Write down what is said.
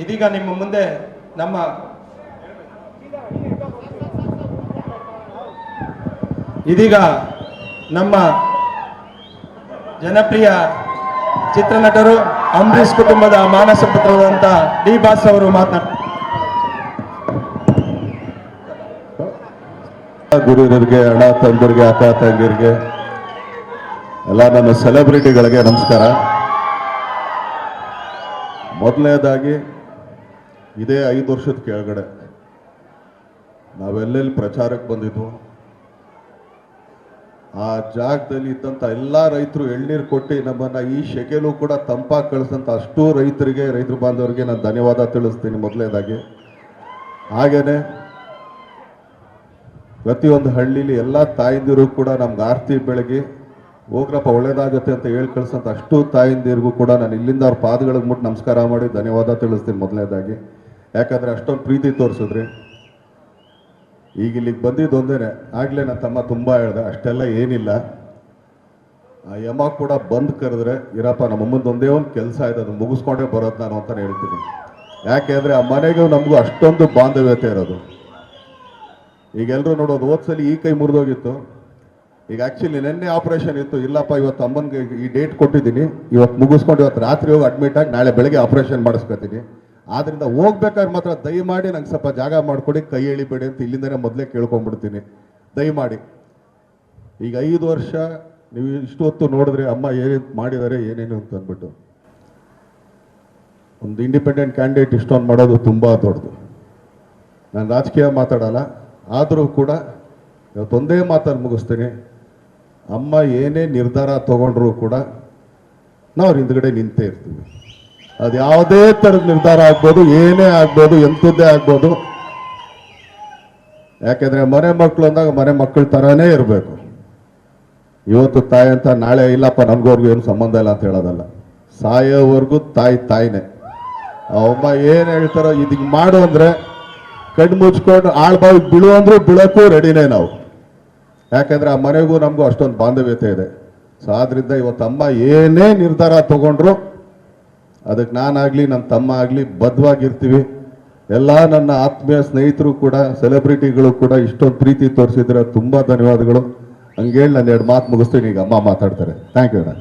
ಇದೀಗ ನಿಮ್ಮ ಮುಂದೆ ನಮ್ಮ ಜನಪ್ರಿಯ ಚಿತ್ರನಟರು ಅಂಬರೀಷ್ ಕುಟುಂಬದ ಮಾನಸ ಪುತ್ರರಾದಂಥ ಡಿ ಬಾಸ್ ಅವರು ಮಾತನಾಡ್ತಾರೆ. ಗುರುರಿಗೆ, ಅಣ್ಣ ತಂದರಿಗೆ, ಅಕ್ಕ ತಂಗಿರಿಗೆ, ಎಲ್ಲ ನನ್ನ ಸೆಲೆಬ್ರಿಟಿಗಳಿಗೆ ನಮಸ್ಕಾರ. ಮೊದಲನೇದಾಗಿ ಇದೇ 5 ವರ್ಷದ ಕೆಳಗಡೆ ನಾವೆಲ್ಲೆಲ್ಲಿ ಪ್ರಚಾರಕ್ಕೆ ಬಂದಿದ್ವು ಆ ಜಾಗದಲ್ಲಿ ಇದ್ದಂಥ ಎಲ್ಲ ರೈತರು ಎಳ್ನೀರು ಕೊಟ್ಟು ನಮ್ಮನ್ನು ಈ ಶೆಕೆಲೂ ಕೂಡ ತಂಪಾಗಿ ಕಳಿಸಂತ ಅಷ್ಟು ರೈತರಿಗೆ, ರೈತರ ಬಾಂಧವರಿಗೆ ನಾನು ಧನ್ಯವಾದ ತಿಳಿಸ್ತೀನಿ ಮೊದಲನೇದಾಗಿ. ಹಾಗೇನೆ ಪ್ರತಿಯೊಂದು ಹಳ್ಳಿಲಿ ಎಲ್ಲ ತಾಯಿಂದಿರು ಕೂಡ ನಮ್ಗೆ ಆರತಿ ಬೆಳಗ್ಗೆ ಹೋಗ್ರಪ್ಪ ಒಳ್ಳೇದಾಗತ್ತೆ ಅಂತ ಹೇಳಿ ಕಳ್ಸಂತ ಅಷ್ಟು ತಾಯಿಂದಿರಿಗೂ ಕೂಡ ನಾನು ಇಲ್ಲಿಂದ ಅವ್ರ ಪಾದಗಳಿಗೆ ಮುಟ್ಟು ನಮಸ್ಕಾರ ಮಾಡಿ ಧನ್ಯವಾದ ತಿಳಿಸ್ತೀನಿ ಮೊದಲನೇದಾಗಿ. ಯಾಕಂದರೆ ಅಷ್ಟೊಂದು ಪ್ರೀತಿ ತೋರಿಸಿದ್ರಿ. ಈಗ ಇಲ್ಲಿಗೆ ಬಂದಿದ್ದು ಒಂದೇನೆ, ಆಗಲೇ ನನ್ನ ತಮ್ಮ ತುಂಬ ಹೇಳ್ದೆ, ಅಷ್ಟೆಲ್ಲ ಏನಿಲ್ಲ. ಆ ಯಮ ಕೂಡ ಬಂದು ಕರೆದ್ರೆ ಇರಪ್ಪ ನಮ್ಮಮ್ಮಂದು ಒಂದೇ ಒಂದು ಕೆಲಸ ಇದೆ, ಅದು ಮುಗಿಸ್ಕೊಂಡೇ ಬರೋದು ನಾನು ಅಂತಲೇ ಹೇಳ್ತೀನಿ. ಯಾಕೆ ಅಂದರೆ ಆ ಮನೆಗೂ ನಮಗೂ ಅಷ್ಟೊಂದು ಬಾಂಧವ್ಯತೆ ಇರೋದು. ಈಗ ಎಲ್ಲರೂ ನೋಡೋದು, ಹೋದ್ಸಲಿ ಈ ಕೈ ಮುರಿದೋಗಿತ್ತು, ಈಗ ಆ್ಯಕ್ಚುಲಿ ನಿನ್ನೆ ಆಪ್ರೇಷನ್ ಇತ್ತು. ಇಲ್ಲಪ್ಪ ಇವತ್ತು ಅಮ್ಮನಿಗೆ ಈ ಡೇಟ್ ಕೊಟ್ಟಿದ್ದೀನಿ, ಇವತ್ತು ಮುಗಿಸ್ಕೊಂಡು ಇವತ್ತು ರಾತ್ರಿ ಹೋಗಿ ಅಡ್ಮಿಟ್ ಆಗಿ ನಾಳೆ ಬೆಳಗ್ಗೆ ಆಪ್ರೇಷನ್ ಮಾಡಿಸ್ಕೊತೀನಿ. ಆದ್ದರಿಂದ ಹೋಗ್ಬೇಕಾದ್ರೆ ಮಾತ್ರ ದಯಮಾಡಿ ನಂಗೆ ಸ್ವಲ್ಪ ಜಾಗ ಮಾಡಿಕೊಡಿ, ಕೈ ಎಳಿಬೇಡಿ ಅಂತ ಇಲ್ಲಿಂದನೇ ಮೊದಲೇ ಕೇಳ್ಕೊಂಡ್ಬಿಡ್ತೀನಿ ದಯಮಾಡಿ. ಈಗ 5 ವರ್ಷ ನೀವು ಇಷ್ಟು ಹೊತ್ತು ನೋಡಿದ್ರೆ ಅಮ್ಮ ಏನೇನು ಮಾಡಿದ್ದಾರೆ ಏನೇನು ಅಂತ ಅಂದ್ಬಿಟ್ಟು. ಒಂದು ಇಂಡಿಪೆಂಡೆಂಟ್ ಕ್ಯಾಂಡಿಡೇಟ್ ಇಷ್ಟೊಂದು ಮಾಡೋದು ತುಂಬ ದೊಡ್ಡದು. ನಾನು ರಾಜಕೀಯ ಮಾತಾಡಲ್ಲ, ಆದರೂ ಕೂಡ ಇವತ್ತೊಂದೇ ಮಾತನ್ನು ಮುಗಿಸ್ತೀನಿ. ಅಮ್ಮ ಏನೇ ನಿರ್ಧಾರ ತಗೊಂಡ್ರೂ ಕೂಡ ನಾವು ಅವ್ರ ಹಿಂದ್ಗಡೆ ನಿಂತೇ ಇರ್ತೀವಿ. ಅದು ಯಾವುದೇ ಥರದ ನಿರ್ಧಾರ ಆಗ್ಬೋದು, ಏನೇ ಆಗ್ಬೋದು, ಎಂಥದ್ದೇ ಆಗ್ಬೋದು. ಯಾಕೆಂದರೆ ಮನೆ ಮಕ್ಕಳು ಅಂದಾಗ ಮನೆ ಮಕ್ಕಳ ಥರನೇ ಇರಬೇಕು. ಇವತ್ತು ತಾಯಿ ಅಂತ ನಾಳೆ ಇಲ್ಲಪ್ಪ ನಮಗವ್ರಿಗೂ ಏನು ಸಂಬಂಧ ಇಲ್ಲ ಅಂತ ಹೇಳೋದಲ್ಲ. ಸಾಯೋವರೆಗೂ ತಾಯಿನೇ. ಅಮ್ಮ ಏನು ಹೇಳ್ತಾರೋ ಇದೀಗ ಮಾಡು ಅಂದರೆ ಕಣ್ಣು ಮುಚ್ಕೊಂಡು ಆಳ್ಬಾವಿಗೆ ಬೀಳು ಅಂದ್ರೂ ಬೀಳಕ್ಕೂ ರೆಡಿನೇ ನಾವು. ಯಾಕಂದರೆ ಆ ಮನೆಗೂ ನಮಗೂ ಅಷ್ಟೊಂದು ಬಾಂಧವ್ಯತೆ ಇದೆ. ಸೊ ಆದ್ದರಿಂದ ಇವತ್ತು ಅಮ್ಮ ಏನೇ ನಿರ್ಧಾರ ತಗೊಂಡ್ರು ಅದಕ್ಕೆ ನಾನಾಗಲಿ ನನ್ನ ತಮ್ಮ ಆಗಲಿ ಬದ್ಧವಾಗಿರ್ತೀವಿ. ಎಲ್ಲ ನನ್ನ ಆತ್ಮೀಯ ಸ್ನೇಹಿತರು ಕೂಡ, ಸೆಲೆಬ್ರಿಟಿಗಳು ಕೂಡ ಇಷ್ಟೊಂದು ಪ್ರೀತಿ ತೋರಿಸಿದ್ರೆ ತುಂಬ ಧನ್ಯವಾದಗಳು. ಹಂಗೇಳಿ ನಾನು 2 ಮಾತು ಮುಗಿಸ್ತೀನಿ. ಈಗ ಅಮ್ಮ ಮಾತಾಡ್ತಾರೆ. ಥ್ಯಾಂಕ್ ಯು ಅಣ್ಣ.